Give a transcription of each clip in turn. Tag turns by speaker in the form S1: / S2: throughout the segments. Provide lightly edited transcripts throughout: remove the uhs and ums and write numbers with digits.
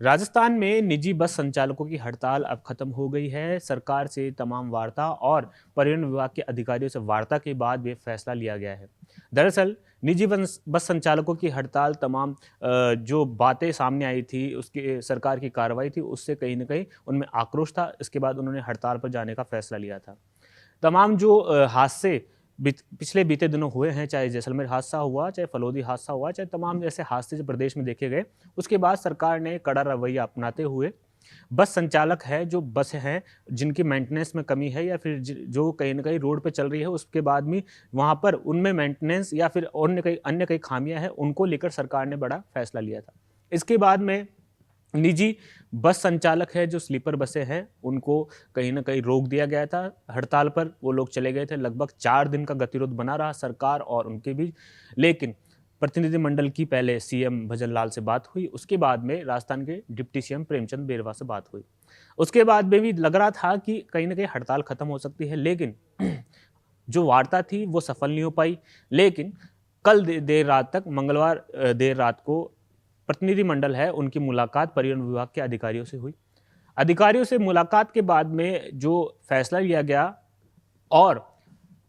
S1: राजस्थान में निजी बस संचालकों की हड़ताल अब खत्म हो गई है। सरकार से तमाम वार्ता और परिवहन विभाग के अधिकारियों से वार्ता के बाद ये फैसला लिया गया है। दरअसल निजी बस संचालकों की हड़ताल तमाम जो बातें सामने आई थी, उसके सरकार की कार्रवाई थी, उससे कहीं न कहीं उनमें आक्रोश था। इसके बाद उन्होंने हड़ताल पर जाने का फैसला लिया था। तमाम जो हादसे पिछले बीते दिनों हुए हैं, चाहे जैसलमेर हादसा हुआ, चाहे फलोदी हादसा हुआ, चाहे तमाम ऐसे हादसे जो प्रदेश में देखे गए, उसके बाद सरकार ने कड़ा रवैया अपनाते हुए बस संचालक है, जो बस हैं, जिनकी मेंटेनेंस में कमी है या फिर जो कहीं न कहीं रोड पे चल रही है, उसके बाद भी वहाँ पर उनमें मेंटेनेंस या फिर अन्य कई खामियाँ हैं, उनको लेकर सरकार ने बड़ा फैसला लिया था। इसके बाद में निजी बस संचालक है, जो स्लीपर बसें हैं, उनको कहीं न कहीं रोक दिया गया था। हड़ताल पर वो लोग चले गए थे। लगभग 4 दिन का गतिरोध बना रहा सरकार और उनके बीच। लेकिन प्रतिनिधिमंडल की पहले सीएम भजन लाल से बात हुई, उसके बाद में राजस्थान के डिप्टी सीएम प्रेमचंद बेरवा से बात हुई। उसके बाद में भी लग रहा था कि कहीं न कहीं हड़ताल खत्म हो सकती है, लेकिन जो वार्ता थी वो सफल नहीं हो पाई। लेकिन कल देर रात तक, मंगलवार देर रात को प्रतिनिधिमंडल है, उनकी मुलाकात परिवहन विभाग के अधिकारियों से हुई। अधिकारियों से मुलाकात के बाद में जो फैसला लिया गया, और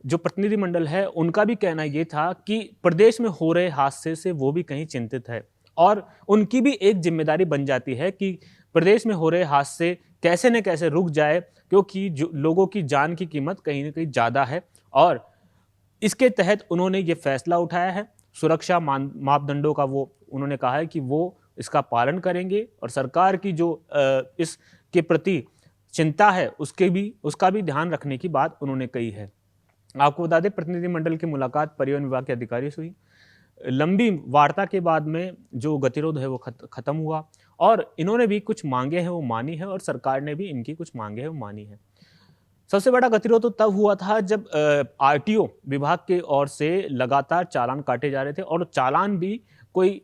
S1: जो प्रतिनिधिमंडल है, उनका भी कहना ये था कि प्रदेश में हो रहे हादसे से वो भी कहीं चिंतित है और उनकी भी एक जिम्मेदारी बन जाती है कि प्रदेश में हो रहे हादसे कैसे न कैसे रुक जाए, क्योंकि जो लोगों की जान की कीमत कहीं न कहीं ज़्यादा है। और इसके तहत उन्होंने ये फैसला उठाया है। सुरक्षा मापदंडों का वो उन्होंने कहा है कि वो इसका पालन करेंगे और सरकार की जो इसके प्रति चिंता है, उसका भी ध्यान रखने की बात उन्होंने कही है। आपको बता दें, प्रतिनिधिमंडल की मुलाकात परिवहन विभाग के अधिकारियों से हुई। लंबी वार्ता के बाद में जो गतिरोध है वो खत्म हुआ और इन्होंने भी कुछ मांगे हैं वो मानी है और सरकार ने भी इनकी कुछ मांगे हैं वो मानी है। सबसे बड़ा गतिरोध तो तब हुआ था जब आरटीओ विभाग की ओर से लगातार चालान काटे जा रहे थे और चालान भी कोई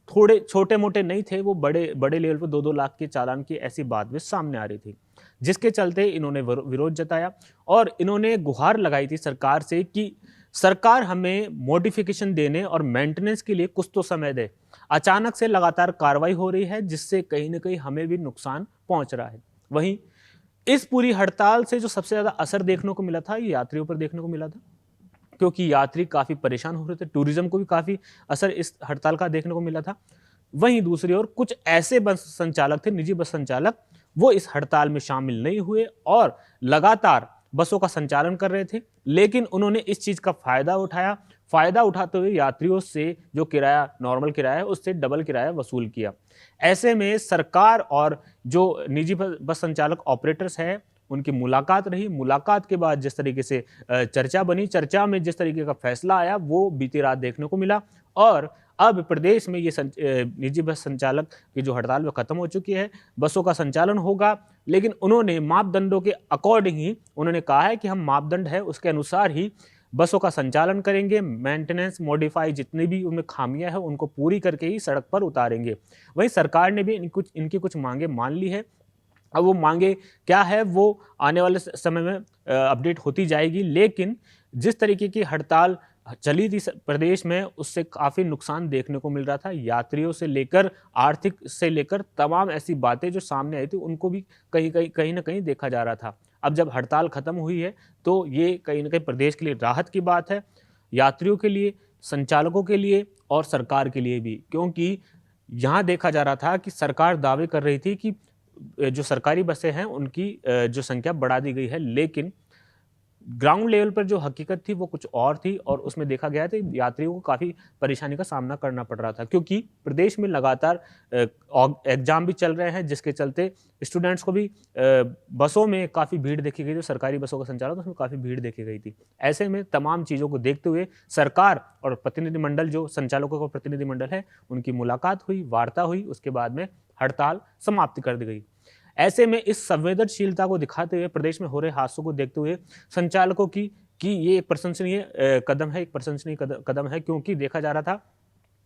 S1: थोड़े छोटे-मोटे नहीं थे, वो बड़े बड़े लेवल पे 2-2 लाख के चालान की ऐसी बात भी सामने आ रही थी। जिसके चलते इन्होंने विरोध जताया और इन्होंने गुहार लगाई थी सरकार से कि सरकार हमें मॉडिफिकेशन देने और मेंटेनेंस के लिए कुछ तो समय दे। अचानक से लगातार कार्रवाई हो रही है, जिससे कहीं न कहीं हमें भी नुकसान पहुँच रहा है। वहीं इस पूरी हड़ताल से जो सबसे ज़्यादा असर देखने को मिला था, ये यात्रियों पर देखने को मिला था, क्योंकि यात्री काफ़ी परेशान हो रहे थे। टूरिज़्म को भी काफ़ी असर इस हड़ताल का देखने को मिला था। वहीं दूसरी ओर कुछ ऐसे बस संचालक थे, निजी बस संचालक, वो इस हड़ताल में शामिल नहीं हुए और लगातार बसों का संचालन कर रहे थे, लेकिन उन्होंने इस चीज़ का फ़ायदा उठाया। फ़ायदा उठाते हुए यात्रियों से जो किराया, नॉर्मल किराया है, उससे डबल किराया वसूल किया। ऐसे में सरकार और जो निजी बस संचालक ऑपरेटर्स हैं, उनकी मुलाकात रही। मुलाकात के बाद जिस तरीके से चर्चा बनी, चर्चा में जिस तरीके का फैसला आया, वो बीती रात देखने को मिला और अब प्रदेश में ये निजी बस संचालक की जो हड़ताल वो खत्म हो चुकी है। बसों का संचालन होगा, लेकिन उन्होंने मापदंडों के अकॉर्डिंग ही उन्होंने कहा है कि हम मापदंड है उसके अनुसार ही बसों का संचालन करेंगे। मेंटेनेंस, मॉडिफाई जितनी भी उनमें खामियां हैं, उनको पूरी करके ही सड़क पर उतारेंगे। वहीं सरकार ने भी इनकी कुछ मांगे मान ली है। अब वो मांगे क्या है, वो आने वाले समय में अपडेट होती जाएगी, लेकिन जिस तरीके की हड़ताल चली थी प्रदेश में, उससे काफ़ी नुकसान देखने को मिल रहा था। यात्रियों से लेकर, आर्थिक से लेकर तमाम ऐसी बातें जो सामने आई थी, उनको भी कहीं न कहीं देखा जा रहा था। अब जब हड़ताल खत्म हुई है, तो ये कहीं न कहीं प्रदेश के लिए राहत की बात है, यात्रियों के लिए, संचालकों के लिए और सरकार के लिए भी। क्योंकि यहाँ देखा जा रहा था कि सरकार दावे कर रही थी कि जो सरकारी बसें हैं, उनकी जो संख्या बढ़ा दी गई है, लेकिन ग्राउंड लेवल पर जो हकीकत थी वो कुछ और थी और उसमें देखा गया था यात्रियों को काफ़ी परेशानी का सामना करना पड़ रहा था, क्योंकि प्रदेश में लगातार एग्जाम भी चल रहे हैं, जिसके चलते स्टूडेंट्स को भी बसों में काफ़ी भीड़ देखी गई। जो सरकारी बसों का संचालन था, उसमें काफ़ी भीड़ देखी गई थी। ऐसे में तमाम चीज़ों को देखते हुए सरकार और प्रतिनिधिमंडल, जो संचालकों का प्रतिनिधिमंडल है, उनकी मुलाकात हुई, वार्ता हुई, उसके बाद में हड़ताल समाप्त कर दी गई। ऐसे में इस संवेदनशीलता को दिखाते हुए, प्रदेश में हो रहे हादसों को देखते हुए संचालकों की कि ये एक प्रशंसनीय कदम है, एक प्रशंसनीय कदम है, क्योंकि देखा जा रहा था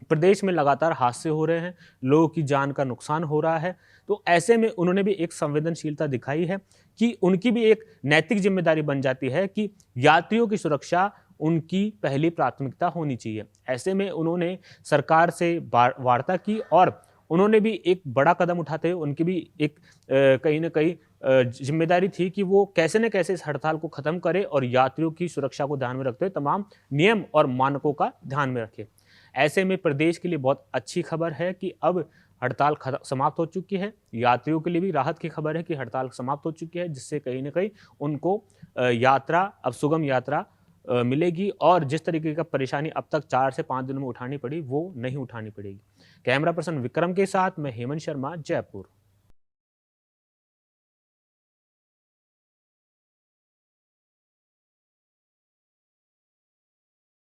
S1: प्रदेश में लगातार हादसे हो रहे हैं, लोगों की जान का नुकसान हो रहा है। तो ऐसे में उन्होंने भी एक संवेदनशीलता दिखाई है कि उनकी भी एक नैतिक जिम्मेदारी बन जाती है कि यात्रियों की सुरक्षा उनकी पहली प्राथमिकता होनी चाहिए। ऐसे में उन्होंने सरकार से वार्ता की और उन्होंने भी एक बड़ा कदम उठाते हुए उनकी भी एक कहीं न कहीं ज़िम्मेदारी थी कि वो कैसे न कैसे इस हड़ताल को ख़त्म करें और यात्रियों की सुरक्षा को ध्यान में रखते हुए तमाम नियम और मानकों का ध्यान में रखें। ऐसे में प्रदेश के लिए बहुत अच्छी खबर है कि अब हड़ताल समाप्त हो चुकी है। यात्रियों के लिए भी राहत की खबर है कि हड़ताल समाप्त हो चुकी है, जिससे कहीं न कहीं उनको यात्रा अब सुगम यात्रा मिलेगी और जिस तरीके का परेशानी अब तक 4 से 5 दिनों में उठानी पड़ी, वो नहीं उठानी पड़ेगी। कैमरा पर्सन विक्रम के साथ मैं हेमंत शर्मा, जयपुर।